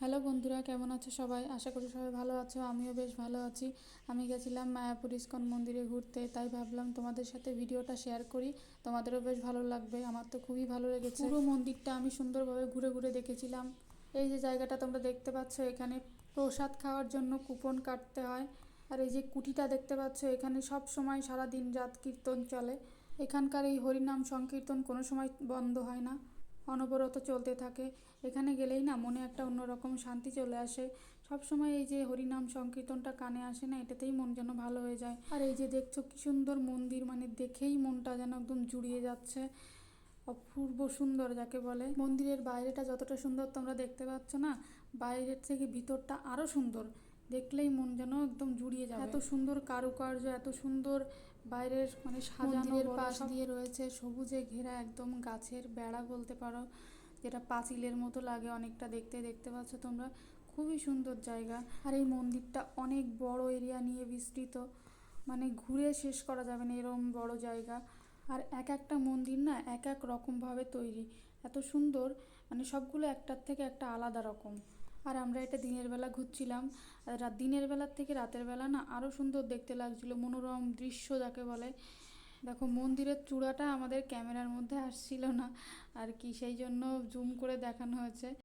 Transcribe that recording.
Hello বন্ধুরা, কেমন আছো সবাই? আশা করি সবাই ভালো আছো। আমিও বেশ ভালো আছি। আমি গেছিলাম মায়াপুর ইস্কন মন্দিরে ঘুরতে, তাই ভাবলাম তোমাদের সাথে ভিডিওটা শেয়ার করি। তোমাদেরও বেশ ভালো লাগবে, আমার তো খুবই ভালো লেগেছে। পুরো মন্দিরটা আমি সুন্দরভাবে ঘুরে ঘুরে দেখেছিলাম। এই যে জায়গাটা তোমরা দেখতে পাচ্ছ, এখানে প্রসাদ খাওয়ার জন্য কুপন কাটতে হয়। আর এই যে কুটিটা দেখতে পাচ্ছ, এখানে সব সময় সারা দিন রাত কীর্তন চলে। এখানকার এই হরিনাম সংকীর্তন কোনো সময় বন্ধ হয় না, অনবরত চলতে থাকে। এখানে গেলেই না মনে একটা অন্যরকম শান্তি চলে আসে। সব সময় এই যে হরিনাম সংকীর্তনটা কানে আসে না, এটাতেই মন যেন ভালো হয়ে যায়। আর এই যে দেখছো কি সুন্দর মন্দির, মানে দেখেই মনটা যেন একদম জুড়িয়ে যাচ্ছে। অপূর্ব সুন্দর যাকে বলে। মন্দিরের বাইরেটা যতটা সুন্দর তোমরা দেখতে পাচ্ছ না, বাইরের থেকে ভিতরটা আরও সুন্দর। দেখলেই মন যেন একদম জুড়িয়ে যাবে। এত সুন্দর কারুকার্য, এত সুন্দর বাইরের মানে সাজানোর পাশ দিয়ে রয়েছে সবুজে ঘেরা একদম গাছের বেড়া বলতে পারো, যেটা পাঁচিলের মতো লাগে অনেকটা দেখতে। দেখতে পাচ্ছ তোমরা, খুবই সুন্দর জায়গা। আর এই মন্দিরটা অনেক বড় এরিয়া নিয়ে বিস্তৃত, মানে ঘুরে শেষ করা যাবে না এরকম বড় জায়গা। আর এক একটা মন্দির না এক এক রকমভাবে তৈরি, এত সুন্দর, মানে সবগুলো একটার থেকে একটা আলাদা রকম। আর আমরা এটা দিনের বেলা ঘুরছিলাম। আর দিনের বেলার থেকে রাতের বেলা না আরও সুন্দর দেখতে লাগছিলো, মনোরম দৃশ্য যাকে বলে। দেখো মন্দিরের চূড়াটা আমাদের ক্যামেরার মধ্যে আসছিল না আর কি, সেই জন্য জুম করে দেখানো হয়েছে।